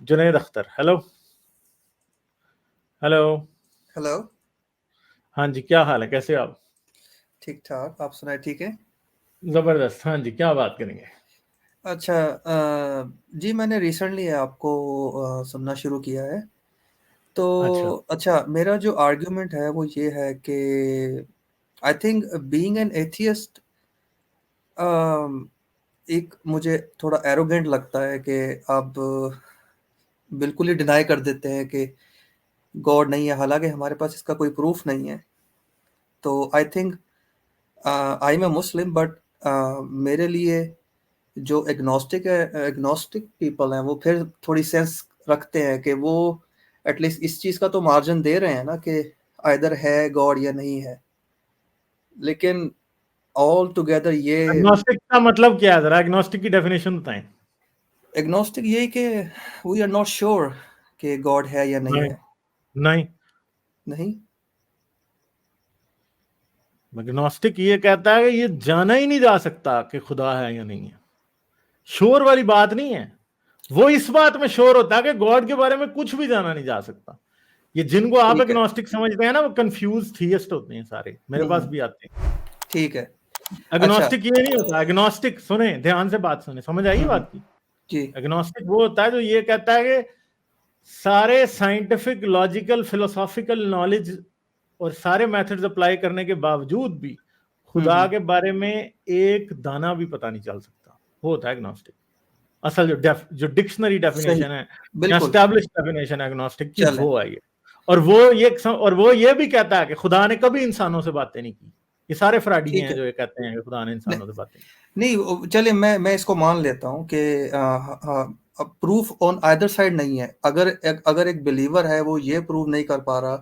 Junaid Akhtar. Hello hello. Hello. हाँ जी, क्या हाल है, कैसे हो आप? ठीक ठाक, आप सुनाए? ठीक है। जबरदस्त। हाँ जी, क्या बात करेंगे? अच्छा, जी मैंने रिसेंटली आपको सुनना शुरू किया है। तो अच्छा। अच्छा, मेरा जो आर्ग्यूमेंट है वो ये है कि I think being an atheist एक मुझे थोड़ा एरोगेंट लगता है कि आप बिल्कुल ही डिनाई कर देते हैं कि गॉड नहीं है, हालांकि हमारे पास इसका कोई प्रूफ नहीं है। तो I think I am a Muslim, but मेरे लिए जो एग्नोस्टिक पीपल हैं वो फिर थोड़ी सेंस रखते हैं कि वो एटलीस्ट इस चीज़ का तो मार्जिन दे रहे हैं ना कि आइदर है गॉड या नहीं है। लेकिन ऑल टुगेदर ये एग्नोस्टिक का मतलब क्या है, जरा एग्नोस्टिक की डेफिनेशन बताएं। एग्नोस्टिक यही कि वी आर नॉट श्योर कि गॉड है या नहीं नहीं है। नहीं, नहीं। एग्नोस्टिक ये कहता है कि ये जाना ही नहीं जा सकता कि खुदा है या नहीं है। श्योर वाली बात नहीं है। वो इस बात में श्योर होता है कि गॉड के बारे में कुछ भी जाना नहीं जा सकता। ये जिनको आप ठीक है। एग्नोस्टिक समझते हैं ना, वो कंफ्यूज थीइस्ट होते हैं सारे, मेरे पास भी आते हैं। ठीक है। अच्छा। एग्नोस्टिक ये नहीं होता। एग्नोस्टिक, सुने ध्यान से, बात सुने, समझ आई हम्म। बात की? जी। एग्नोस्टिक वो होता है जो ये कहता है कि सारे साइंटिफिक, लॉजिकल, फिलोसॉफिकल नॉलेज और सारे मेथड्स अप्लाई करने के बावजूद भी खुदा हम्म। के बारे में एक दाना भी पता नहीं चल सकता। वो होता है एग्नोस्टिक। असल जो डिक्शनरी सही। डेफिनेशन है या बिल्कुल। एस्टैब्लिश डेफिनेशन है एग्नोस्टिक की, चलें। वो है ये। और वो ये भी कहता है कि खुदा ने कभी इंसानों से बातें नहीं की। ये सारे फ्राडी ठीक हैं है। जो ये कहते हैं कि खुदा ने नहीं, इंसानों से बातें की। नहीं, चलिए मैं इसको मान लेता हूँ कि प्रूफ ऑन आइदर साइड नहीं है। अगर एक बिलीवर है वो ये प्रूव नहीं कर पा रहा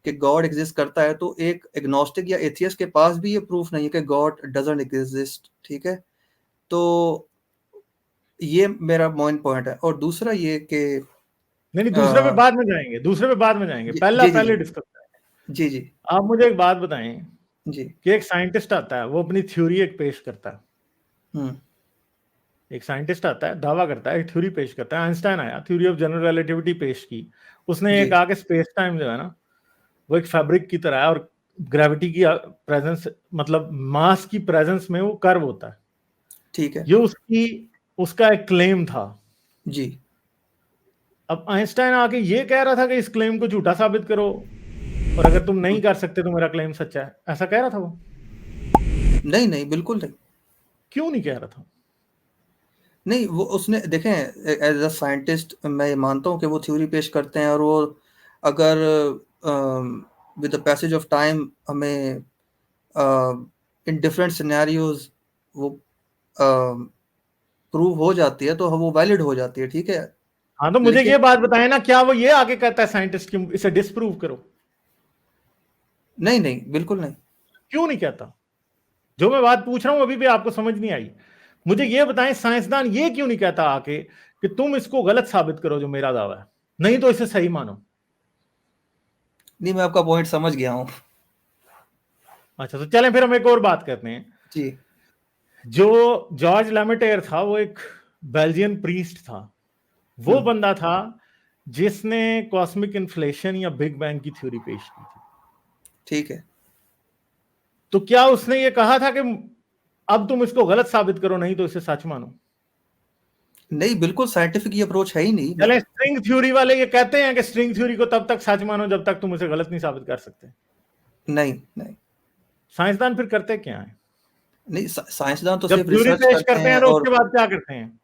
कि गॉड एग्जिस्ट करता है, तो एक एग्नोस्टिक या एथियस्ट के पास भी ये प्रूफ नहीं है कि गॉड डजंट एग्जिस्ट। ठीक है। तो ये मेरा मेन पॉइंट है। और दूसरा ये कि नहीं नहीं, दूसरे पे अ, बाद में जाएंगे, दूसरे पे बाद में जाएंगे, जी पहला जी जी पहले डिस्कस करेंगे। जी जी आप मुझे एक बात बताएं जी। कि एक साइंटिस्ट आता है, वो अपनी थ्योरी एक पेश करता है। हम्म। एक साइंटिस्ट आता है, दावा करता है, एक थ्योरी पेश करता है। आइंस्टाइन आया, थ्योरी ऑफ जनरल रिलेटिविटी पेश की। उसने ये जी। कहा कि स्पेस टाइम जो है ना, वो एक फैब्रिक की तरह है, और ग्रेविटी की प्रेजेंस, मतलब मास की प्रेजेंस में वो कर्व होता है। ठीक है। ये उसका एक क्लेम था। जी। अब आइंस्टाइन आके ये कह रहा था कि इस क्लेम को झूठा साबित करो, और अगर तुम नहीं हम्म। कर सकते तो मेरा क्लेम सच्चा है, ऐसा कह रहा था वो? नहीं नहीं, बिल्कुल नहीं। क्यों नहीं कह रहा था? नहीं, वो उसने देखें, एज अ साइंटिस्ट मैं ये मानता हूँ कि वो थ्योरी पेश करते हैं, और वो अगर with the passage of time हमें इन डिफरेंट सिनेरियोज वो प्रूव हो जाती है तो वो वैलिड हो जाती है। ठीक है। हाँ, तो मुझे लेकिन ये बात बताए ना, क्या वो ये आगे कहता है साइंटिस्ट की इसे डिसप्रूव करो? नहीं नहीं, बिल्कुल नहीं। क्यों नहीं कहता? जो मैं बात पूछ रहा हूं अभी भी आपको समझ नहीं आई। मुझे ये बताएं, साइंसदान ये क्यों नहीं कहता आके कि तुम इसको गलत साबित करो जो मेरा दावा है, नहीं तो इसे सही मानो? नहीं, मैं आपका पॉइंट समझ गया हूँ। अच्छा, तो चलें फिर हम एक और बात करते हैं। जी। जो जॉर्ज लेमेटेयर था, वो एक बेल्जियन प्रीस्ट था। वो हम्म। बंदा था जिसने कॉस्मिक इन्फ्लेशन या बिग बैंग की थ्योरी पेश की थी। ठीक है। तो क्या उसने ये कहा था कि अब तुम इसको गलत साबित करो, नहीं तो इसे सच मानो? नहीं, बिल्कुल साइंटिफिक ये अप्रोच है ही नहीं। नहीं चले, स्ट्रिंग थ्योरी वाले ये कहते हैं कि स्ट्रिंग थ्योरी को तब तक सच मानो जब तक तुम उसे गलत नहीं साबित कर सकते। नहीं नहीं साइंसदान फिर करते क्या है? नहीं, साइंसदान तो जब सिर्फ थ्योरी रिसर्च पेश करते करते हैं, हैं तो और उसके बाद क्या करते हैं?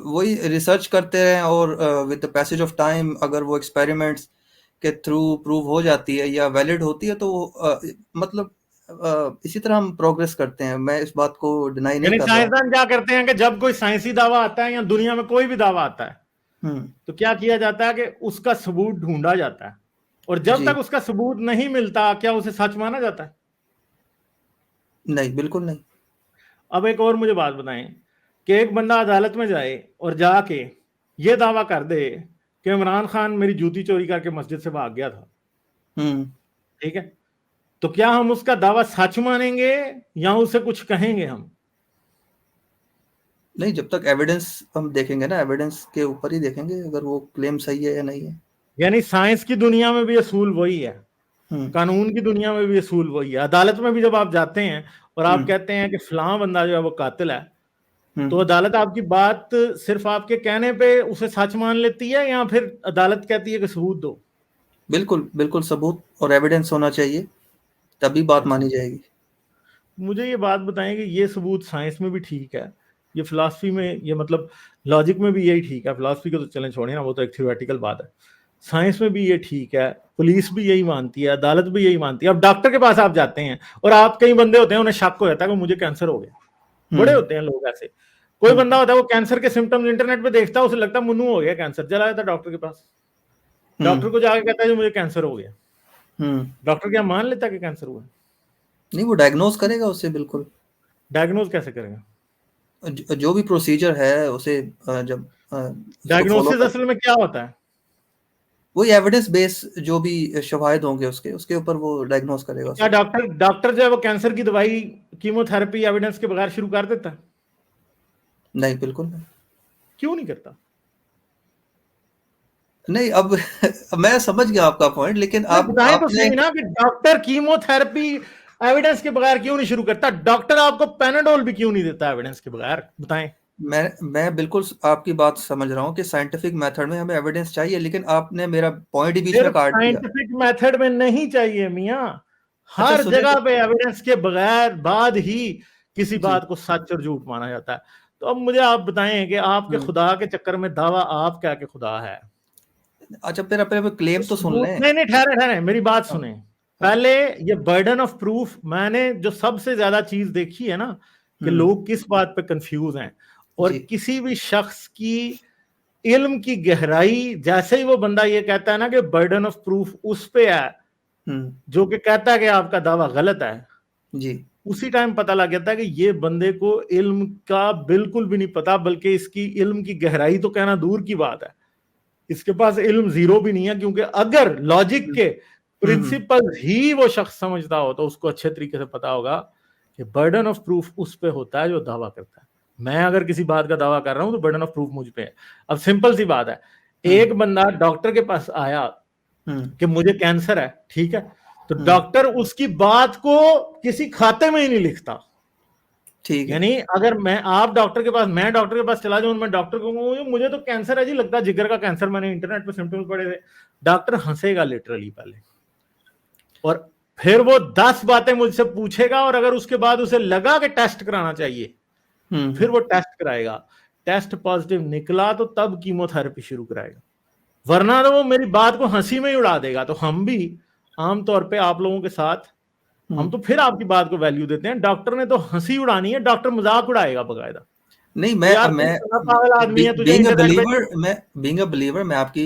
वही रिसर्च करते हैं, और with the passage of time अगर वो एक्सपेरिमेंट्स के थ्रू प्रूव हो जाती है या वैलिड होती है तो मतलब इसी तरह हम प्रोग्रेस करते हैं। मैं इस बात को डिनाई नहीं यानी कर रहा हूँ। साइंसदान क्या करते हैं कि जब कोई साइंसी दावा आता है या दुनिया में कोई भी दावा आता है, हम्म। तो क्या किया जाता है कि उसका सबूत ढूंढा जाता है, और जब जी। तक उसका सबूत नहीं मिलता क्या उसे सच माना जाता है? नहीं, बिल्कुल नहीं। अब एक और मुझे बात बताएं कि एक बंदा अदालत में जाए और जाके ये दावा कर दे कि इमरान खान मेरी जूती चोरी करके मस्जिद से भाग गया था। हम्म। ठीक है, तो क्या हम उसका दावा सच मानेंगे या उसे कुछ कहेंगे हम? नहीं, जब तक एविडेंस हम देखेंगे ना, एविडेंस के ऊपर ही देखेंगे अगर वो क्लेम सही है या नहीं है। यानी साइंस की दुनिया में भी असूल वही है, हम्म कानून की दुनिया में भी असूल वही है। अदालत में भी जब आप जाते हैं और आप हम्म कहते हैं कि फलां बंदा जो है वो कातिल है, तो हम्म अदालत आपकी बात सिर्फ आपके कहने पे उसे सच मान लेती है, या फिर अदालत कहती है कि सबूत दो? बिल्कुल बिल्कुल, सबूत और एविडेंस होना चाहिए, तभी बात अच्छा, मानी जाएगी। मुझे ये बात बताएं कि ये सबूत साइंस में भी ठीक है, ये फिलॉसफी में, ये मतलब लॉजिक में भी यही ठीक है, फिलॉसफी को तो चलें छोड़िए ना, वो तो एक थ्योरेटिकल बात है, साइंस में भी ये ठीक है, पुलिस भी यही मानती है, अदालत भी यही मानती है। अब डॉक्टर के पास आप जाते हैं और आप, कई बंदे होते हैं उन्हें शक हो जाता है कि मुझे कैंसर हो गया, बड़े हम्म होते हैं लोग ऐसे। कोई हम्म बंदा होता है वो कैंसर के सिम्टम्स इंटरनेट पे देखता है, उसे लगता है मुन्नू हो गया कैंसर, चला जाता है डॉक्टर के पास, डॉक्टर हम्म को जाके कहता है कि मुझे कैंसर हो गया, हम्म डॉक्टर क्या मान लेता है कि कैंसर हुआ? नहीं, वो डायग्नोज करेगा उससे, बिल्कुल। डायग्नोज कैसे करेगा? जो भी प्रोसीजर है उसे जब उसको फॉलो डायग्नोसिस कर, असल में क्या होता है? वही एविडेंस बेस जो भी शवाहिद होंगे उसके ऊपर वो डायग्नोज करेगा क्या उसे। डॉक्टर डॉक्टर जो है वो कैंसर की दवाई, कीमोथेरेपी एविडेंस के बगैर शुरू कर देता है? नहीं, बिल्कुल नहीं। क्यों नहीं करता? नहीं, अब मैं समझ गया आपका पॉइंट, लेकिन नहीं, आप बताएं तो आपने सही ना कि डॉक्टर कीमोथेरेपी एविडेंस के बगैर क्यों नहीं शुरू करता? डॉक्टर आपको पेनाडोल भी क्यों नहीं देता एविडेंस के बगैर? बताएं। मैं बिल्कुल आपकी बात समझ रहा हूँ कि साइंटिफिक मेथड में हमें एविडेंस चाहिए, लेकिन आपने मेरा पॉइंट ही बीच में सिर्फ काट दिया। साइंटिफिक मेथड में नहीं चाहिए मियां, अच्छा, हर सुने जगह तो। पे एविडेंस के बगैर बाद ही किसी जी। बात को सच और झूठ माना जाता है। तो अब मुझे आप बताएं कि आपके हम्म खुदा के चक्कर में दावा आप क्या कि खुदा है? अच्छा, फिर अपने क्लेम तो सुन सबूत, लें। नहीं नहीं, ठहरे ठहरे, मेरी बात हाँ सुने। हाँ। पहले ये बर्डन ऑफ प्रूफ, मैंने जो सबसे ज्यादा चीज देखी है ना, कि हम्म लोग किस बात पे कंफ्यूज हैं, और जी। किसी भी शख्स की इल्म की गहराई, जैसे ही वो बंदा ये कहता है ना कि बर्डन ऑफ प्रूफ उस पे है हम्म जो कि कहता है कि आपका दावा गलत है, जी। उसी टाइम पता लग जाता है कि ये बंदे को इल्म का बिल्कुल भी नहीं पता, बल्कि इसकी इल्म की गहराई तो कहना दूर की बात है, इसके पास इल्म जीरो भी नहीं है। क्योंकि अगर लॉजिक हम्म के हम्म प्रिंसिपल ही वो शख्स समझता हो तो उसको अच्छे तरीके से पता होगा कि बर्डन ऑफ प्रूफ उस पे होता है जो दावा करता है। मैं अगर किसी बात का दावा कर रहा हूं तो बर्डन ऑफ प्रूफ मुझ पे है। अब सिंपल सी बात है, हम्म एक बंदा डॉक्टर के पास आया हम्म कि मुझे कैंसर है, ठीक है, तो हम्म, डॉक्टर उसकी बात को किसी खाते में ही नहीं लिखता। ठीक है। यानी अगर मैं डॉक्टर के पास चला जाऊं, मैं डॉक्टर को कहूं मुझे तो कैंसर है जी, लगता है जिगर का कैंसर, मैंने इंटरनेट पे सिम्टम्स पढ़े थे, डॉक्टर हंसेगा लिटरली पहले, और फिर वो 10 बातें मुझसे पूछेगा, और अगर उसके बाद उसे लगा कि टेस्ट कराना चाहिए, फिर हम्म वो टेस्ट कराएगा। टेस्ट पॉजिटिव निकला तो तब कीमोथेरेपी शुरू कराएगा, वरना तो वो मेरी बात को हंसी में ही उड़ा देगा। तो हम भी आमतौर पे आप लोगों के साथ, हम हम्म तो फिर आपकी बात को वैल्यू देते हैं, डॉक्टर ने तो हंसी उड़ानी है, डॉक्टर मजाक उड़ाएगा बकायदा नहीं, कि यार तू मैं इतना पागल आदमी है, तुझे बीइंग अ इंटरनेट पे। बिलीवर मैं बीइंग अ बिलीवर मैं आपकी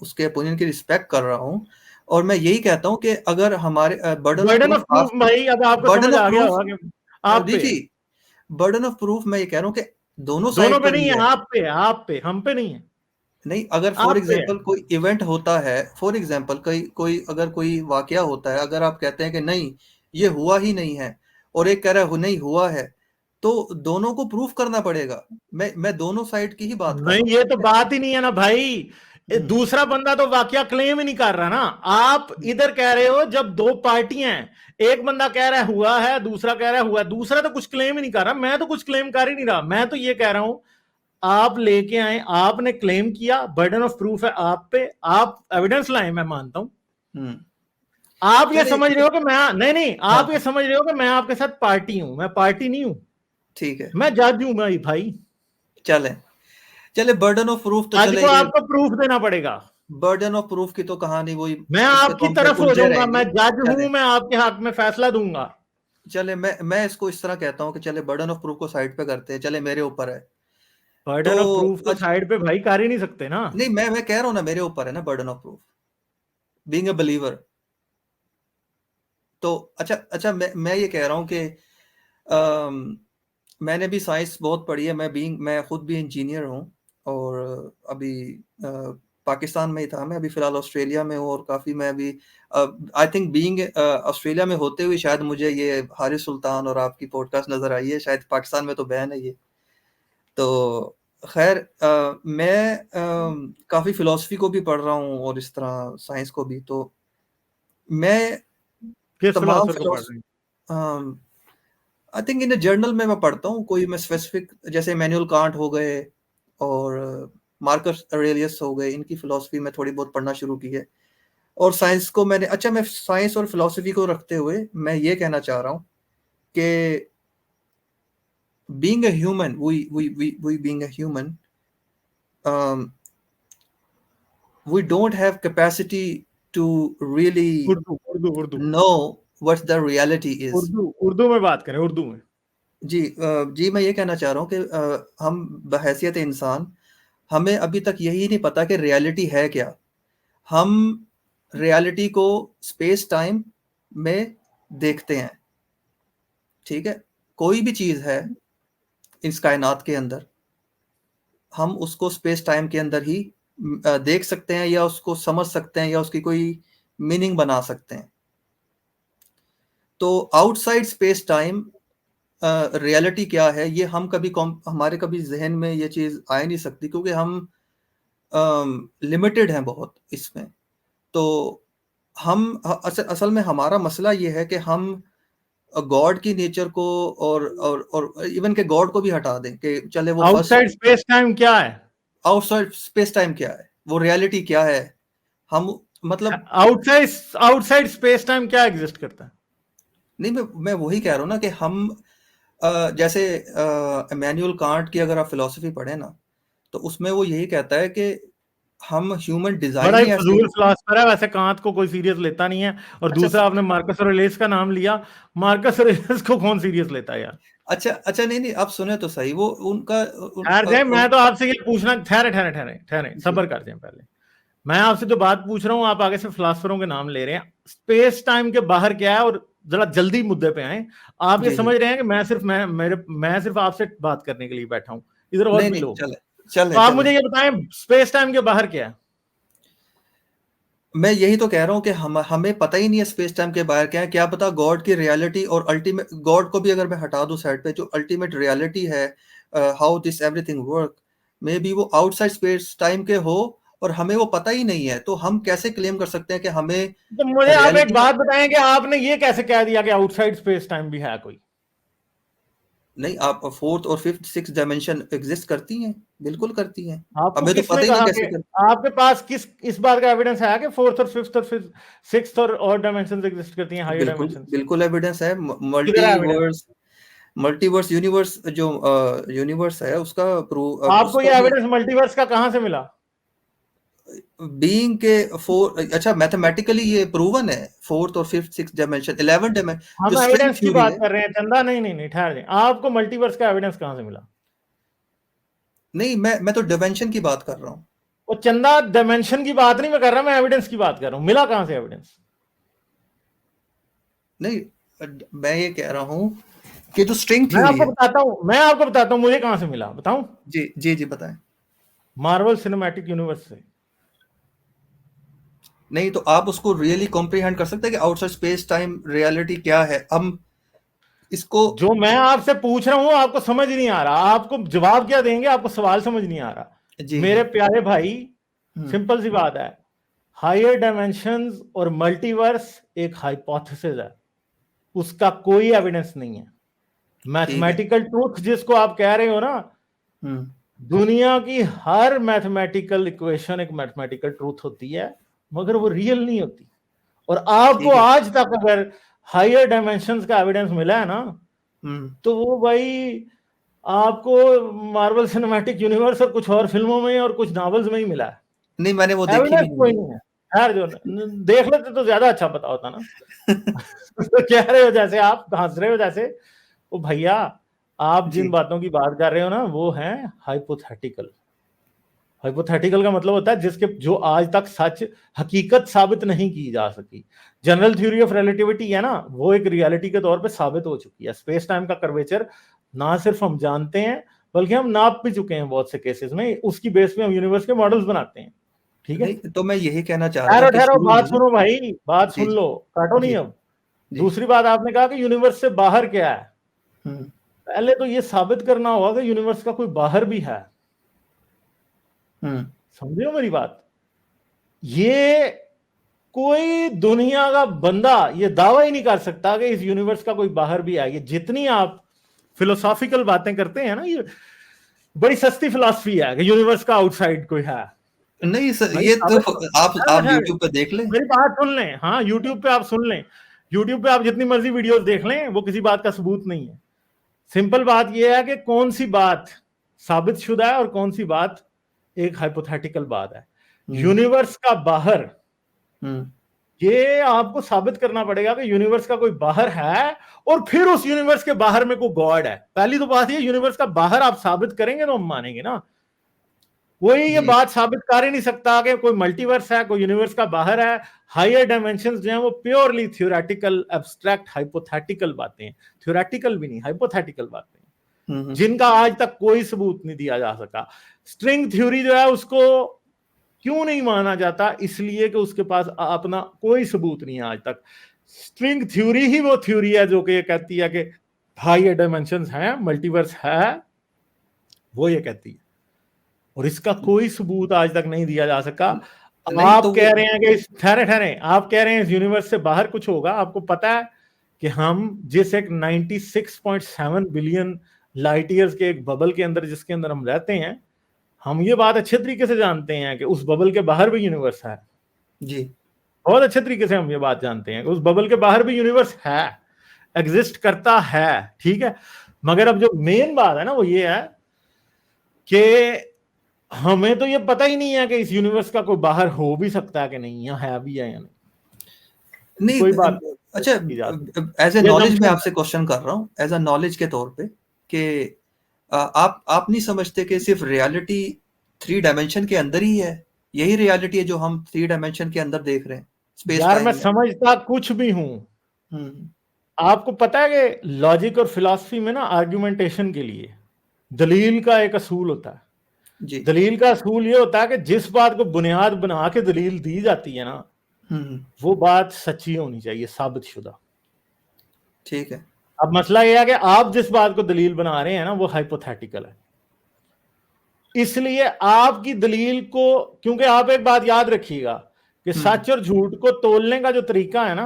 उसके ओपिनियन की रिस्पेक्ट कर रहा हूँ, और मैं यही कहता हूँ कि अगर हमारे burden of burden of proof proof आप भाई अब आपको बर्डन समझ ऑफ आ गया प्रूफ होगा कि आप जी पे जी, है। बर्डन ऑफ प्रूफ मैं ये कह रहा हूँ कि दोनों दोनों साइड पे पर नहीं ही है, है। आप पे है, आप पे, हम पे नहीं है, नहीं, अगर फॉर आप पे है। एग्जांपल कोई इवेंट होता है, फॉर एग्जांपल कोई कोई अगर कोई वाकया होता है, अगर आप कहते हैं कि नहीं ये हुआ ही नहीं है, और एक कह रहा है नहीं हुआ है, तो दोनों को प्रूफ करना पड़ेगा। मैं दोनों साइड की ही बात कर नहीं, रहा हूँ। ये तो बात ही नहीं है ना भाई, हम्म दूसरा बंदा तो वाकया क्लेम ही नहीं कर रहा ना। आप इधर कह रहे हो जब दो पार्टियां हैं, एक बंदा कह रहा है हुआ है, दूसरा कह रहा है हुआ है, दूसरा तो कुछ क्लेम ही नहीं कर रहा, मैं तो कुछ क्लेम कर ही नहीं रहा। मैं तो ये कह रहा हूं, आप लेके आए, आपने क्लेम किया, बर्डन ऑफ प्रूफ है आप पे, आप एविडेंस लाए, मैं मानता हूं। हम्म आप ये चलिए समझ रहे हो कि मैं, नहीं नहीं, हाँ आप ये हाँ, समझ रहे हो कि मैं आपके साथ पार्टी हूं, मैं पार्टी नहीं हूं, ठीक है। मैं जज हूं भाई भाई। चले चले, बर्डन ऑफ प्रूफ तो जज चले को ये। आपको प्रूफ देना पड़ेगा। बर्डन ऑफ प्रूफ की तो कहानी वही, मैं उसमें तो आपकी हम फिर तरफ हो उलझे जाऊंगा, मैं रहेंगे। जज चले हूं, मैं आपके हक में फैसला दूंगा। चले, मैं इसको इस तरह कहता हूँ कि चले बर्डन ऑफ प्रूफ को साइड पे करते हैं, चले मेरे ऊपर है। तो बर्डन ऑफ प्रूफ को अच्छा, साइड पे भाई कर ही नहीं सकते ना। नहीं, मैं कह रहा हूँ ना, मेरे ऊपर है ना burden of proof, being a believer. तो अच्छा अच्छा, मैं ये कह रहा हूँ कि अम, मैंने भी साइंस बहुत पढ़ी है, मैं खुद भी इंजीनियर हूँ, और अभी पाकिस्तान में ही था, मैं अभी फिलहाल ऑस्ट्रेलिया में हूँ, और काफ़ी मैं अभी आई थिंक बीइंग ऑस्ट्रेलिया में होते हुए शायद मुझे ये हारिस सुल्तान और आपकी पॉडकास्ट नज़र आई है, शायद पाकिस्तान में तो बैन है ये। तो खैर मैं काफ़ी फ़िलॉसफ़ी को भी पढ़ रहा हूँ और इस तरह साइंस को भी, तो मैं किस तमाम फिलोसफर को पढ़ रहे हैं? I think in a journal में मैं पढ़ता हूँ, कोई मैं स्पेसिफिक, जैसे इमैनुअल कांट हो गए और मार्कस ऑरेलियस हो गए, इनकी फ़िलॉसफ़ी मैं थोड़ी बहुत पढ़ना शुरू की है। और साइंस को मैंने, अच्छा, मैं साइंस और फ़िलॉसफ़ी को रखते हुए मैं ये कहना चाह रहा हूँ कि being a human, we being a human, we don't have capacity to really Urdu Urdu Urdu know what the reality is. Urdu Urdu में बात करें, उर्दू में। जी जी, मैं ये कहना चाह रहा हूँ कि हम बहैसियत इंसान, हमें अभी तक यही नहीं पता कि रियलिटी है क्या? हम रियलिटी को स्पेस टाइम में देखते हैं, ठीक है? कोई भी चीज़ है इस कायनात के अंदर, हम उसको स्पेस टाइम के अंदर ही देख सकते हैं या उसको समझ सकते हैं या उसकी कोई मीनिंग बना सकते हैं। तो आउटसाइड स्पेस टाइम रियलिटी क्या है, ये हम कभी हमारे कभी ज़हन में ये चीज़ आ ही नहीं सकती, क्योंकि हम लिमिटेड हैं बहुत इसमें। तो हम असल में हमारा मसला ये है कि हम गॉड की नेचर को और इवन के गॉड को भी हटा दें कि चले वो फर्स्ट, आउटसाइड स्पेस टाइम क्या है? आउटसाइड स्पेस टाइम क्या है, वो रियलिटी क्या है, हम मतलब, आउटसाइड आउटसाइड स्पेस टाइम क्या एग्जिस्ट करता है? नहीं, मैं वही कह रहा हूँ ना कि हम जैसे इमैनुअल कांट की अगर आप फिलॉसफी पढ़ें ना, तो उसमें वो यही कहता है कि हम ह्यूमन डिजाइन बड़ा ही ही ऐसे फजूल हैं। फिलोसफर है वैसे, कांत को कोई सीरियस लेता नहीं है। और अच्छा दूसरा, आपने मार्कस ऑरेलियस का नाम लिया, मार्कस ऑरेलियस को कौन सीरियस लेता है यार? अच्छा अच्छा, नहीं नहीं, आप सुने तो सही, वो उनका ठहर जाए, मैं तो आपसे ये पूछना, ठहरे ठहरे ठहरे ठहरे, जी सब्र कर जाए पहले। मैं आपसे जो बात पूछ रहा हूँ, आप आगे से फिलोसफरों के नाम ले रहे हैं। स्पेस टाइम के बाहर क्या है? और जरा जल्दी मुद्दे पे आए। आप ये जी जी, समझ रहे हैं कि मैं सिर्फ आपसे बात करने के लिए बैठा हूँ, इधर और नहीं भी नहीं, लोग हैं। चले तो चले आप चले। मुझे ये बताएं, स्पेस टाइम के बाहर क्या है? मैं यही तो कह रहा हूँ कि हमें पता ही नहीं है स्पेस टाइम के बाहर क्या है, क्या पता गॉड की रियलिटी और अल्टीमेट, गॉड को भी अगर मैं हटा दूं साइड पे, जो अल्टीमेट रियलिटी है, how this everything work, may be वो आउटसाइड स्पेस टाइम के हो और हमें वो पता ही नहीं है, तो हम कैसे क्लेम कर सकते हैं कि हमें तो मुझे आप एक रियलिटी। बात बताएं कि आपने ये कैसे कह दिया कि आउटसाइड स्पेस टाइम भी है कोई? नहीं, आप फोर्थ और फिफ्थ सिक्स डायमेंशन एग्जिस्ट करती हैं, बिल्कुल करती हैं, आपको हमें तो किसने पता ही नहीं कहा कि, कैसे कर। आपके पास किस इस बात का एविडेंस है कि फोर्थ और फिफ्थ और फिर सिक्स्थ और डायमेंशन एग्जिस्ट करती हैं, हायर बिल्कुल डायमेंशन? बिल्कुल एविडेंस है, किधर है एविडेंस? मल्टीवर्स, मल्टीवर्स यूनिवर्स, जो यूनिवर्स है उसका प्रूव, आपको उसका ये भी एविडेंस मल्टीवर्स का कहां से मिला? बीइंग के फोर, अच्छा, मैथमेटिकली ये प्रूवन है, फोर्थ और फिफ्थ सिक्स डायमेंशन, 11 डायमेंशन जो हम स्ट्रिंग एविडेंस की थ्योरी बात है। कर रहे हैं चंदा, नहीं नहीं नहीं, ठहर जाए। आपको मल्टीवर्स का एविडेंस कहां से मिला? नहीं, मैं तो डायमेंशन की बात कर रहा हूँ। वो चंदा, डायमेंशन की बात नहीं मैं कर रहा, मैं एविडेंस की बात कर रहा हूं। मिला कहां से एविडेंस? नहीं, मैं ये कह रहा हूँ कि जो स्ट्रिंग थ्योरी है। मैं आपको बताता हूं मुझे कहां से मिला, बताऊं? जी जी जी, बताएं। मार्वल सिनेमैटिक यूनिवर्स से। नहीं, तो आप उसको रियली कॉम्प्रिहेंड कर सकते हैं कि आउटसाइड स्पेस टाइम रियलिटी क्या है, हम इसको। जो मैं आपसे पूछ रहा हूं आपको समझ नहीं आ रहा, आपको जवाब क्या देंगे, आपको सवाल समझ नहीं आ रहा। जी मेरे जी। प्यारे भाई, हम्म, सिंपल सी बात है। हायर डायमेंशंस और मल्टीवर्स एक हाइपोथेसिस है, उसका कोई एविडेंस नहीं है। ठीक है। मैथमेटिकल ट्रूथ जिसको आप कह रहे हो ना, हम्म, दुनिया की हर मैथमेटिकल इक्वेशन एक मैथमेटिकल ट्रूथ होती है, मगर वो रियल नहीं होती। और आपको ठीक है। आज तक अगर हायर डायमेंशंस का एविडेंस मिला है ना, हम्म, तो वो भाई आपको मार्वल सिनेमैटिक यूनिवर्स और कुछ और फिल्मों में और कुछ नॉवेल्स में ही मिला नहीं, मैंने वो है। देखी एविडेंस भी नहीं कोई नहीं है। खैर, जो देख लेते तो ज्यादा अच्छा पता होता ना। है। तो कह रहे हो जैसे, आप हंस रहे हो जैसे, ओ भैया, आप जिन जी, बातों की बात कर रहे हो ना, वो है हाइपोथेटिकल। हाइपोथेटिकल का मतलब होता है जिसके, जो आज तक सच हकीकत साबित नहीं की जा सकी। जनरल थ्योरी ऑफ रिलेटिविटी है ना, वो एक रियलिटी के तौर पे साबित हो चुकी है। स्पेस टाइम का कर्वेचर ना सिर्फ हम जानते हैं, बल्कि हम नाप भी चुके हैं बहुत से केसेस में। उसकी बेस पे हम यूनिवर्स के मॉडल्स बनाते हैं। ठीक है, नहीं, तो मैं यही कहना चाह रहा था ठहरो कि ठहरो, शुरू बात में। सुनो भाई, बात जी सुन जी लो, काटो जी नहीं अब। जी। दूसरी बात, आपने कहा कि यूनिवर्स से बाहर क्या है। हम्म, पहले तो ये साबित करना होगा कि यूनिवर्स का कोई बाहर भी है। समझे हो मेरी बात? ये कोई दुनिया का बंदा ये दावा ही नहीं कर सकता कि इस यूनिवर्स का कोई बाहर भी है। ये जितनी आप फिलोसॉफिकल बातें करते हैं ना, ये बड़ी सस्ती फिलॉसफी है कि यूनिवर्स का आउटसाइड कोई है। नहीं सर, भाई ये तो आप है। YouTube पे देख लें। मेरी बात सुन लें। हाँ, यूट्यूब पे आप सुन लें, यूट्यूब पे आप जितनी मर्जी वीडियोस देख लें, वो किसी बात का सबूत नहीं है। सिंपल बात यह है कि कौन सी बात साबित शुदा है और कौन सी बात एक हाइपोथेटिकल बात है। यूनिवर्स का बाहर, ये आपको साबित करना पड़ेगा कि यूनिवर्स का कोई बाहर है और फिर उस यूनिवर्स के बाहर में कोई गॉड है। पहली तो बात ये, यूनिवर्स का बाहर आप साबित करेंगे तो हम मानेंगे ना। कोई ये बात साबित कर ही नहीं सकता कि कोई मल्टीवर्स है, कोई यूनिवर्स का बाहर है। हायर डायमेंशंस जो हैं वो प्योरली थ्योरेटिकल, एब्स्ट्रैक्ट, हाइपोथेटिकल बातें हैं। थ्योरेटिकल भी नहीं, हाइपोथेटिकल बातें, जिनका आज तक कोई सबूत नहीं दिया जा सका। स्ट्रिंग थ्योरी जो है उसको क्यों नहीं माना जाता? इसलिए कि उसके पास अपना कोई सबूत नहीं है आज तक। स्ट्रिंग थ्योरी ही वो थ्योरी है जो कि ये कहती है कि हायर डायमेंशंस हैं, मल्टीवर्स है, वो ये कहती है, और इसका कोई सबूत आज तक नहीं दिया जा सका। आप कह रहे हैं कि ठहरे ठहरे, आप कह रहे हैं इस यूनिवर्स से बाहर कुछ होगा। आपको पता है कि हम जिस एक 96.7 बिलियन लाइट ईयर्स के एक बबल के अंदर, जिसके अंदर हम रहते हैं, हम ये बात अच्छे तरीके से जानते हैं कि उस बबल के बाहर भी यूनिवर्स है। जी, बहुत अच्छे तरीके से हम ये बात जानते हैं कि उस बबल के बाहर भी यूनिवर्स है, एग्जिस्ट करता है। ठीक है, मगर अब जो मेन बात है ना वो ये है कि हमें तो ये पता ही नहीं है कि इस यूनिवर्स का कोई बाहर हो भी सकता है कि नहीं, या है भी है या नहीं। कोई बात नहीं। अच्छा, एज ए नॉलेज में आपसे क्वेश्चन कर रहा हूँ, एज अ नॉलेज के तौर पे, कि आप नहीं समझते कि सिर्फ रियलिटी 3 डायमेंशन के अंदर ही है? यही रियलिटी है जो हम 3 डायमेंशन के अंदर देख रहे हैं, स्पेस यार टाइम मैं में। समझता कुछ भी हूं। आपको पता है कि लॉजिक और फिलॉसफी में ना आर्ग्यूमेंटेशन के लिए दलील का एक असूल होता है। जी। दलील का असूल ये होता है कि जिस बात को बुनियाद बना के दलील दी जाती है ना, वो बात सच्ची होनी चाहिए, साबित शुदा। ठीक है। अब मसला यह है कि आप जिस बात को दलील बना रहे हैं ना, वो हाइपोथेटिकल है। इसलिए आपकी दलील को, क्योंकि आप एक बात याद रखिएगा कि सच और झूठ को तोलने का जो तरीका है ना,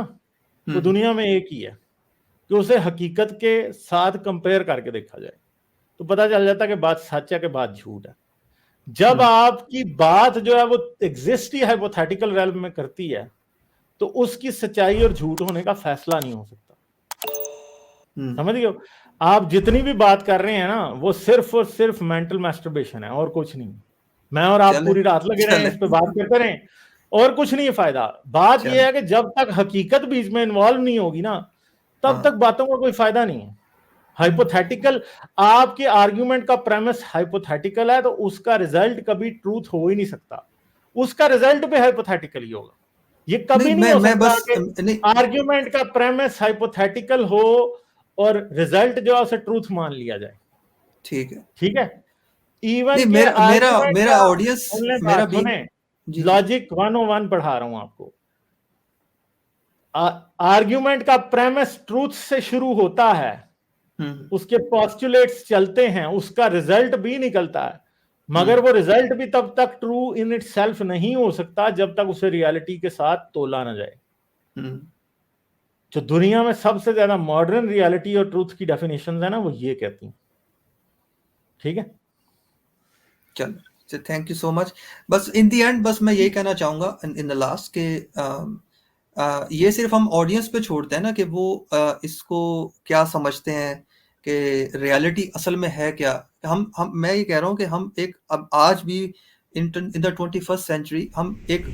वो दुनिया में एक ही है कि उसे हकीकत के साथ कंपेयर करके देखा जाए तो पता चल जाता है कि बात सच है कि बात झूठ है। जब आपकी बात जो है वो एग्जिस्ट ही हाइपोथेटिकल रेल्म में करती है, तो उसकी सच्चाई और झूठ होने का फैसला नहीं हो सकता। समझ गए? आप जितनी भी बात कर रहे हैं ना, वो सिर्फ और सिर्फ मेंटल मैस्टरबेशन है और कुछ नहीं। मैं और आप पूरी रात लगे रहे इस पे बात करते रहे, और कुछ नहीं है फायदा। बात यह है कि जब तक हकीकत बीच में इन्वॉल्व नहीं होगी ना, तब तक बातों का कोई फायदा नहीं है। हाइपोथेटिकल, आपके आर्ग्यूमेंट का प्रेमिस हाइपोथेटिकल है, तो उसका रिजल्ट कभी ट्रूथ हो ही नहीं सकता। उसका रिजल्ट भी हाइपोथेटिकल ही होगा। ये कभी नहीं हो सकता कि आर्ग्यूमेंट का प्रेमिस हाइपोथेटिकल हो और रिजल्ट जो है उसे ट्रूथ मान लिया जाए। ठीक है, ठीक है। इवन मेरा ऑडियंस, मेरा भी लॉजिक 101 पढ़ा रहा हूं आपको। आर्ग्यूमेंट का प्रेमिस ट्रूथ से शुरू होता है, उसके पोस्टुलेट्स चलते हैं, उसका रिजल्ट भी निकलता है, मगर वो रिजल्ट भी तब तक ट्रू इन इटसेल्फ नहीं हो सकता जब तक उसे रियलिटी के साथ तोला ना जाए। जो दुनिया में सबसे ज्यादा मॉडर्न रियलिटी और ट्रूथ की डेफिनेशन है ना, वो ये कहती हैं। ठीक है, चलो, थैंक यू सो मच। बस इन दी एंड, बस मैं यही कहना चाहूंगा इन द लास्ट के ये सिर्फ हम ऑडियंस पे छोड़ते हैं ना कि वो इसको क्या समझते हैं कि रियलिटी असल में है क्या। हम मैं ये कह रहा हूँ कि हम एक, अब आज भी इन द 21st सेंचुरी हम एक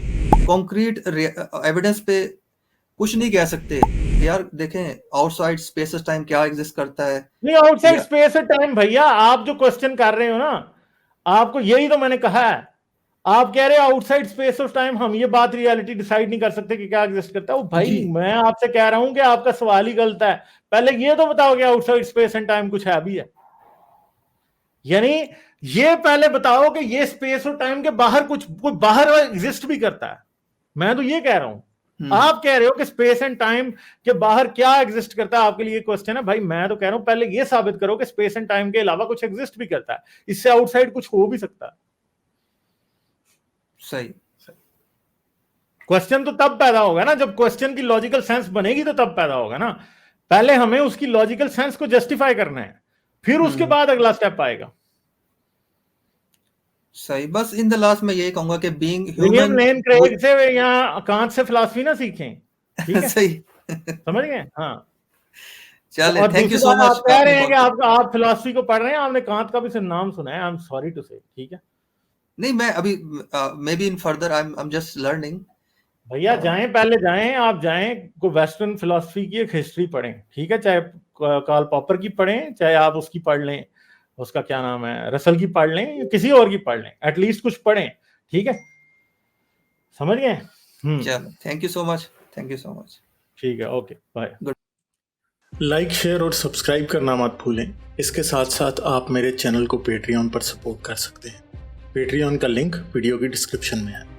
कॉन्क्रीट एविडेंस पे कुछ नहीं कह सकते यार। देखें आउटसाइड स्पेस टाइम क्या एग्जिस्ट करता है। नहीं, आउटसाइड स्पेस टाइम भैया, आप जो क्वेश्चन कर रहे हो ना, आपको यही तो मैंने कहा है। आप कह रहे हो आउटसाइड स्पेस ऑफ टाइम, हम ये बात रियलिटी डिसाइड नहीं कर सकते कि क्या एग्जिस्ट करता है। वो भाई मैं आपसे कह रहा हूं कि आपका सवाल ही गलत है। पहले ये तो बताओ कि आउटसाइड स्पेस एंड टाइम कुछ है भी है? यानी ये पहले बताओ कि ये स्पेस और टाइम के बाहर कुछ बाहर एग्जिस्ट भी करता है। मैं तो ये कह रहा हूं आप कह रहे हो कि स्पेस एंड टाइम के बाहर क्या एग्जिस्ट करता है, आपके लिए क्वेश्चन है। भाई मैं तो कह रहा हूं पहले ये साबित करो कि स्पेस एंड टाइम के अलावा कुछ एग्जिस्ट भी करता है, इससे आउटसाइड कुछ हो भी सकता है। सही। क्वेश्चन तो तब पैदा होगा ना जब क्वेश्चन की लॉजिकल सेंस बनेगी, तो तब पैदा होगा ना। पहले हमें उसकी लॉजिकल सेंस को जस्टिफाई करना है, फिर उसके बाद अगला स्टेप आएगा। सही। बस इन द लास्ट मैं यही कहूंगा कि बीइंग विलियम ह्यूमन लेन क्रेग से या कांट से फिलॉसफी ना सीखें, ठीक है? सही। समझ गए? हाँ। चले, और थैंक यू दूसरी सो बात, मच। आप कह रहे हैं कि आप फिलॉसफी को पढ़ रहे हैं, आपने कांट का भी सिर्फ नाम सुना है। आई एम सॉरी टू से, ठीक है? नहीं, मैं अभी may be in further I am just learning. भैया जाएं, पहले जाएं, आप जाएं को वेस्टर्न फिलॉसफी की एक हिस्ट्री पढ़ें, ठीक है? चाहे कार्ल पॉपर की पढ़ें, चाहे आप उसकी पढ़ लें, उसका क्या नाम है, रसल की पढ़ लें, या किसी और की पढ़ लें, एटलीस्ट कुछ पढ़ें, ठीक है? समझ गए? चलो, thank you so much, thank you so much. ठीक है, okay, bye. Good. Like, share और सब्सक्राइब करना मत भूलें। इसके साथ साथ आप मेरे चैनल को पेट्रियन पर सपोर्ट कर सकते हैं। पेट्रियन का लिंक वीडियो की डिस्क्रिप्शन में है।